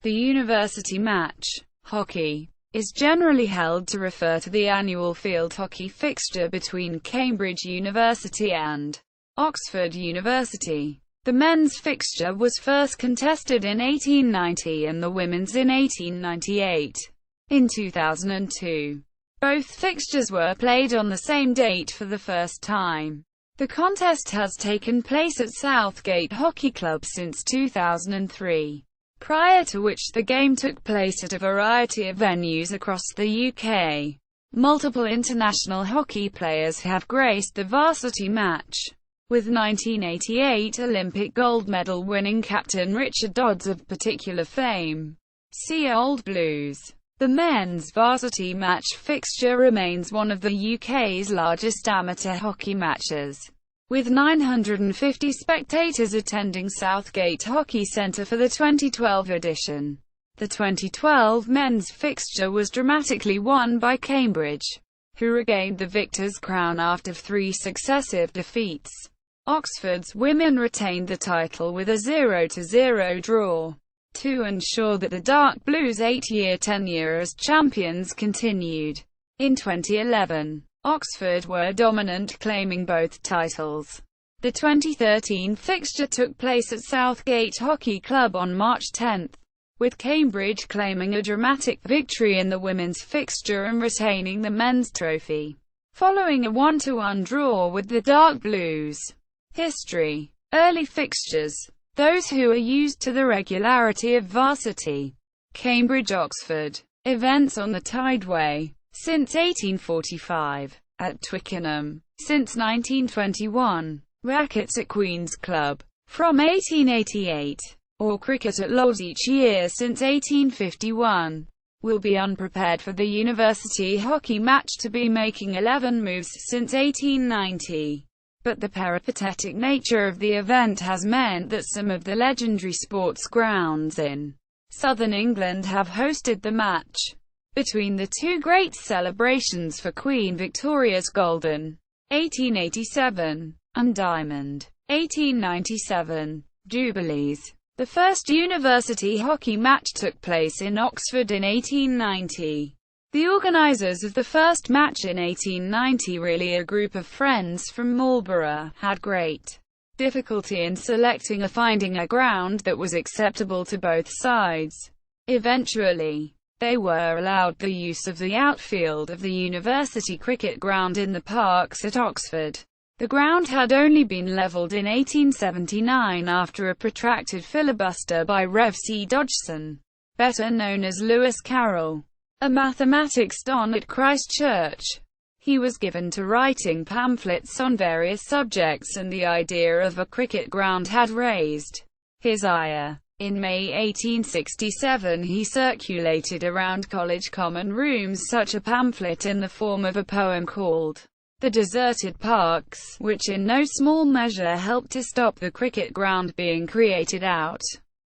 The University Match hockey is generally held to refer to the annual field hockey fixture between Cambridge University and Oxford University. The men's fixture was first contested in 1890 and the women's in 1898. In 2002, both fixtures were played on the same date for the first time. The contest has taken place at Southgate Hockey Club since 2003, prior to which the game took place at a variety of venues across the UK. Multiple international hockey players have graced the Varsity Match, with 1988 Olympic gold medal winning captain Richard Dodds of particular fame. See Old Blues. The men's Varsity Match fixture remains one of the UK's largest amateur hockey matches, with 950 spectators attending Southgate Hockey Centre for the 2012 edition. The 2012 men's fixture was dramatically won by Cambridge, who regained the victor's crown after 3 successive defeats. Oxford's women retained the title with a 0-0 draw, to ensure that the Dark Blues' 8-year tenure as champions continued. In 2011, Oxford were dominant, claiming both titles. The 2013 fixture took place at Southgate Hockey Club on March 10, with Cambridge claiming a dramatic victory in the women's fixture and retaining the men's trophy, following a 1-1 draw with the Dark Blues. History. Early fixtures. Those who are used to the regularity of varsity. Cambridge-Oxford. Events on the Tideway. Since 1845. At Twickenham. Since 1921. Rackets at Queen's Club. From 1888. Or cricket at Lord's each year since 1851. Will be unprepared for the University Hockey Match to be making 11 moves since 1890. But the peripatetic nature of the event has meant that some of the legendary sports grounds in southern England have hosted the match. Between the two great celebrations for Queen Victoria's Golden, 1887, and Diamond, 1897, Jubilees, the first university hockey match took place in Oxford in 1890. The organisers of the first match in 1890, really a group of friends from Marlborough, had great difficulty in finding a ground that was acceptable to both sides. Eventually, they were allowed the use of the outfield of the university cricket ground in the parks at Oxford. The ground had only been levelled in 1879 after a protracted filibuster by Rev. C. Dodgson, better known as Lewis Carroll, a mathematics don at Christ Church. He was given to writing pamphlets on various subjects, and the idea of a cricket ground had raised his ire. In May 1867 he circulated around college common rooms such a pamphlet in the form of a poem called "The Deserted Parks," which in no small measure helped to stop the cricket ground being created out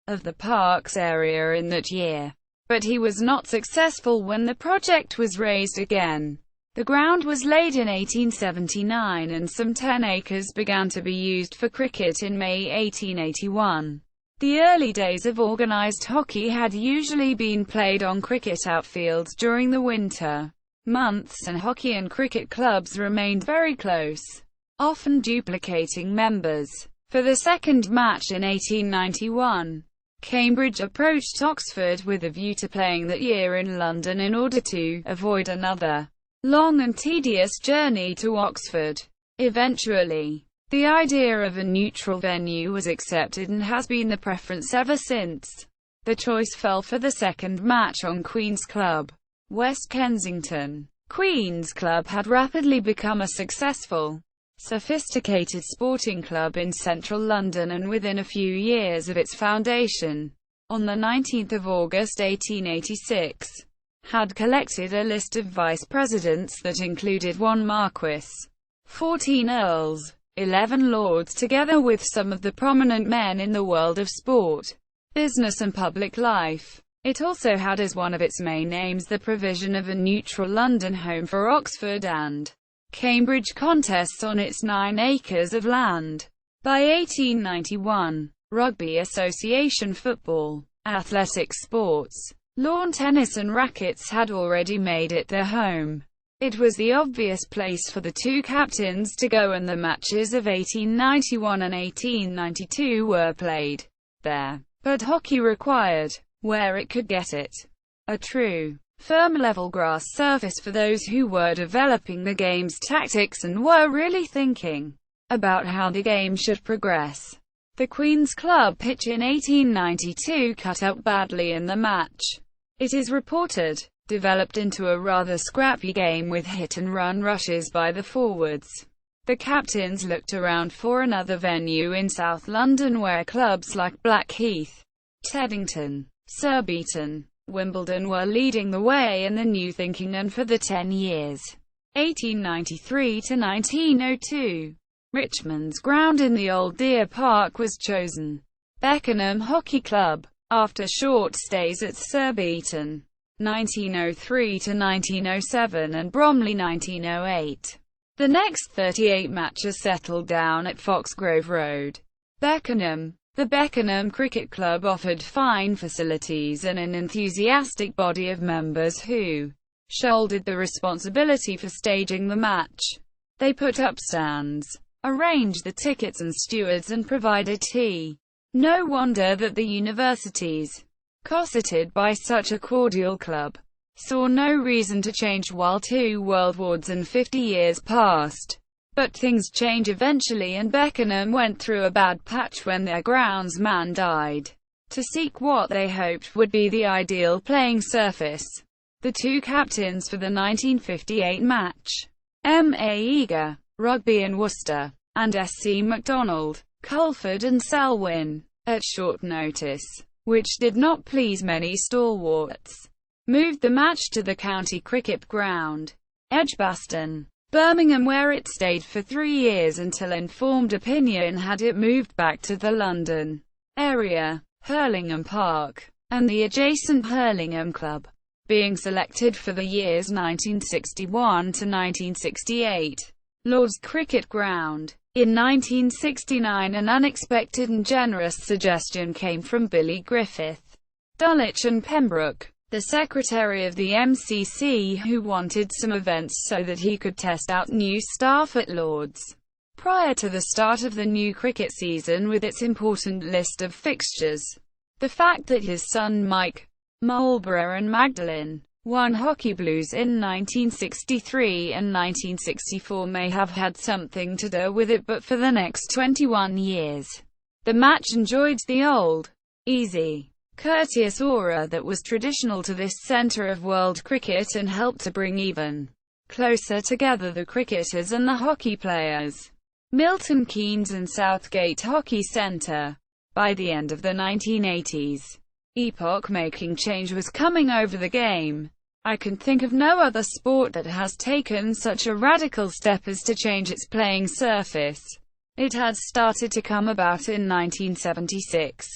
of the parks area in that year. But he was not successful when the project was raised again. The ground was laid in 1879 and some 10 acres began to be used for cricket in May 1881. The early days of organised hockey had usually been played on cricket outfields during the winter months, and hockey and cricket clubs remained very close, often duplicating members. For the second match in 1891, Cambridge approached Oxford with a view to playing that year in London in order to avoid another long and tedious journey to Oxford. Eventually, the idea of a neutral venue was accepted and has been the preference ever since. The choice fell for the second match on Queen's Club, West Kensington. Queen's Club had rapidly become a successful, sophisticated sporting club in central London, and within a few years of its foundation, on the 19th of August 1886, had collected a list of vice-presidents that included 1 marquis, 14 earls, 11 lords, together with some of the prominent men in the world of sport, business and public life. It also had as one of its main aims the provision of a neutral London home for Oxford and Cambridge contests on its 9 acres of land. By 1891, Rugby Association football athletic sports. Lawn tennis and rackets had already made it their home. It was the obvious place for the two captains to go, and the matches of 1891 and 1892 were played there. But hockey required, where it could get it, a true, firm level grass surface for those who were developing the game's tactics and were really thinking about how the game should progress. The Queen's Club pitch in 1892 cut up badly in the match. It is reported, developed into a rather scrappy game with hit-and-run rushes by the forwards. The captains looked around for another venue in South London where clubs like Blackheath, Teddington, Surbiton, Wimbledon were leading the way in the new thinking, and for the 10 years, 1893 to 1902, Richmond's ground in the Old Deer Park was chosen. Beckenham Hockey Club, after short stays at Surbiton, 1903 to 1907, and Bromley 1908. The next 38 matches settled down at Foxgrove Road. Beckenham. The Beckenham Cricket Club offered fine facilities and an enthusiastic body of members who shouldered the responsibility for staging the match. They put up stands, arranged the tickets and stewards, and provided tea. No wonder that the universities, cosseted by such a cordial club, saw no reason to change while 2 world wars and 50 years passed. But things change eventually, and Beckenham went through a bad patch when their groundsman died. To seek what they hoped would be the ideal playing surface, the two captains for the 1958 match, M.A. Eager, Rugby in Worcester, and S.C. MacDonald, Culford and Selwyn, at short notice, which did not please many stalwarts, moved the match to the county cricket ground, Edgbaston, Birmingham, where it stayed for 3 years until informed opinion had it moved back to the London area, Hurlingham Park, and the adjacent Hurlingham Club, being selected for the years 1961 to 1968. Lord's Cricket Ground. In 1969, an unexpected and generous suggestion came from Billy Griffith, Dulwich and Pembroke, the secretary of the MCC, who wanted some events so that he could test out new staff at Lord's prior to the start of the new cricket season with its important list of fixtures. The fact that his son Mike, Marlborough and Magdalen won Hockey Blues in 1963 and 1964 may have had something to do with it, but for the next 21 years, the match enjoyed the old, easy, courteous aura that was traditional to this centre of world cricket and helped to bring even closer together the cricketers and the hockey players. Milton Keynes and Southgate Hockey Centre. By the end of the 1980s, epoch-making change was coming over the game. I can think of no other sport that has taken such a radical step as to change its playing surface. It had started to come about in 1976.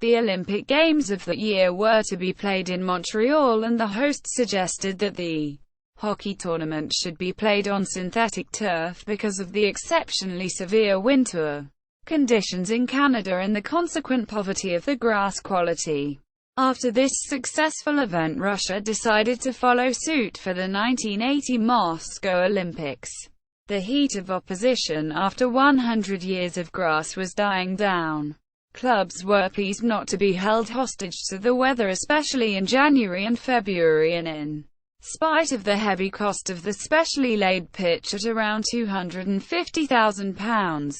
The Olympic Games of that year were to be played in Montreal, and the host suggested that the hockey tournament should be played on synthetic turf because of the exceptionally severe winter conditions in Canada and the consequent poverty of the grass quality. After this successful event, Russia decided to follow suit for the 1980 Moscow Olympics. The heat of opposition after 100 years of grass was dying down. Clubs were pleased not to be held hostage to the weather, especially in January and February, and in spite of the heavy cost of the specially laid pitch at around £250,000,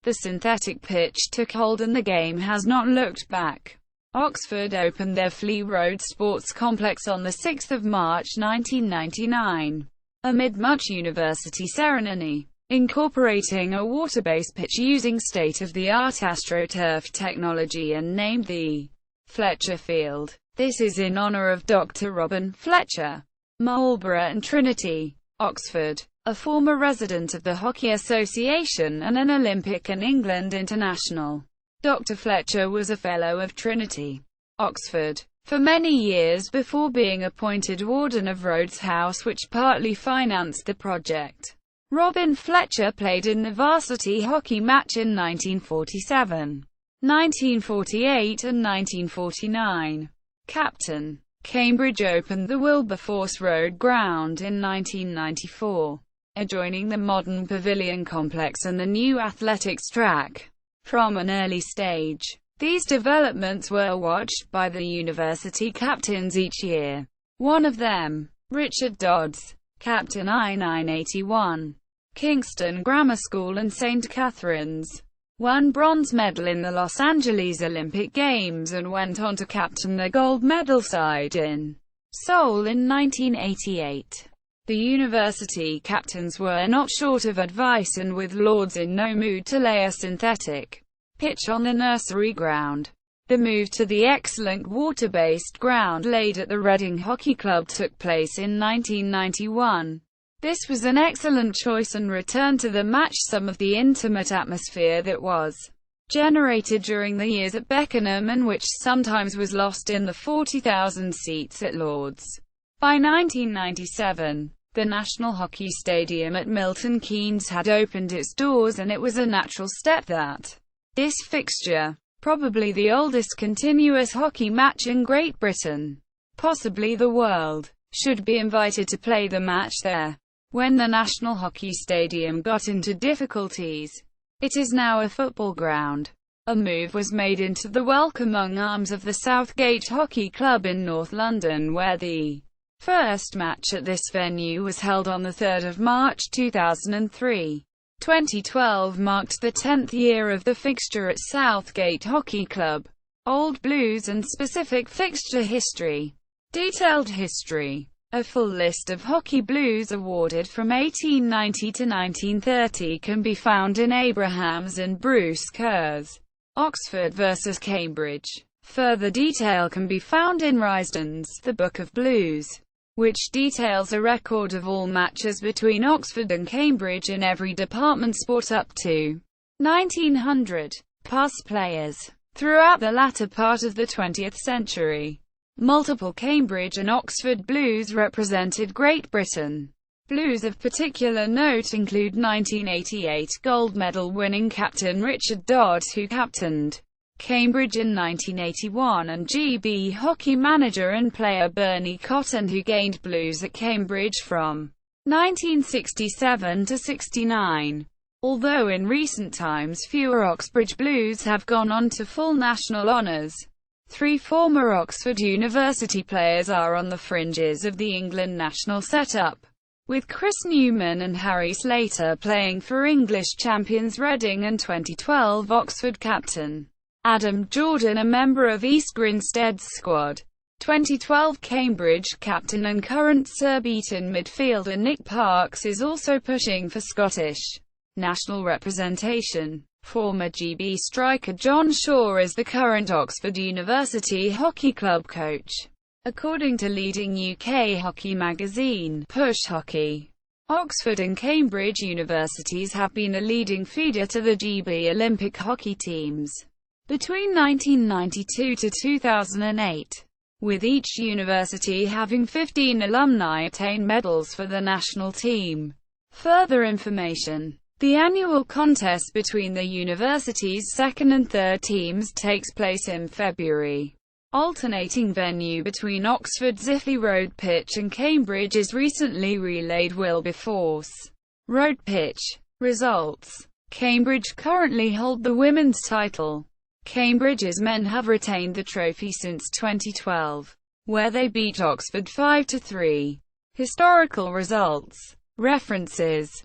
the synthetic pitch took hold and the game has not looked back. Oxford opened their Flea Road Sports Complex on 6 March 1999, amid much university ceremony, incorporating a water-based pitch using state-of-the-art AstroTurf technology, and named the Fletcher Field. This is in honour of Dr. Robin Fletcher, Marlborough and Trinity, Oxford, a former resident of the Hockey Association and an Olympic and England international. Dr. Fletcher was a Fellow of Trinity, Oxford, for many years before being appointed Warden of Rhodes House, which partly financed the project. Robin Fletcher played in the Varsity Hockey Match in 1947. 1948 and 1949. Captain. Cambridge opened the Wilberforce Road ground in 1994, adjoining the modern pavilion complex and the new athletics track. From an early stage, these developments were watched by the university captains each year. One of them, Richard Dodds, captain I-981, Kingston Grammar School and St. Catherine's, won bronze medal in the Los Angeles Olympic Games and went on to captain the gold medal side in Seoul in 1988. The university captains were not short of advice, and with Lords in no mood to lay a synthetic pitch on the nursery ground, the move to the excellent water-based ground laid at the Reading Hockey Club took place in 1991. This was an excellent choice and returned to the match some of the intimate atmosphere that was generated during the years at Beckenham and which sometimes was lost in the 40,000 seats at Lord's. By 1997, the National Hockey Stadium at Milton Keynes had opened its doors, and it was a natural step that this fixture, probably the oldest continuous hockey match in Great Britain, possibly the world, should be invited to play the match there. When the National Hockey Stadium got into difficulties, it is now a football ground. A move was made into the welcoming arms of the Southgate Hockey Club in North London, where the first match at this venue was held on 3 March 2003. 2012 marked the 10th year of the fixture at Southgate Hockey Club. Old Blues and specific fixture history. Detailed history. A full list of Hockey Blues awarded from 1890 to 1930 can be found in Abraham's and Bruce Kerr's Oxford vs. Cambridge. Further detail can be found in Risden's The Book of Blues, which details a record of all matches between Oxford and Cambridge in every department sport up to 1900. Past players. Throughout the latter part of the 20th century, multiple Cambridge and Oxford Blues represented Great Britain. Blues of particular note include 1988 gold medal winning captain Richard Dodds, who captained Cambridge in 1981, and GB hockey manager and player Bernie Cotton, who gained Blues at Cambridge from 1967 to 69. Although in recent times fewer Oxbridge Blues have gone on to full national honours, 3 former Oxford University players are on the fringes of the England national setup, with Chris Newman and Harry Slater playing for English champions Reading and 2012 Oxford captain Adam Jordan, a member of East Grinstead's squad. 2012 Cambridge captain and current Surbiton midfielder Nick Parks is also pushing for Scottish national representation. Former GB striker John Shaw is the current Oxford University Hockey Club coach. According to leading UK hockey magazine, Push Hockey, Oxford and Cambridge universities have been a leading feeder to the GB Olympic hockey teams between 1992 to 2008, with each university having 15 alumni attain medals for the national team. Further information. The annual contest between the university's second and third teams takes place in February. Alternating venue between Oxford's Iffley Road pitch and Cambridge's recently relayed Wilberforce Road pitch. Results. Cambridge currently hold the women's title. Cambridge's men have retained the trophy since 2012, where they beat Oxford 5-3. Historical results. References.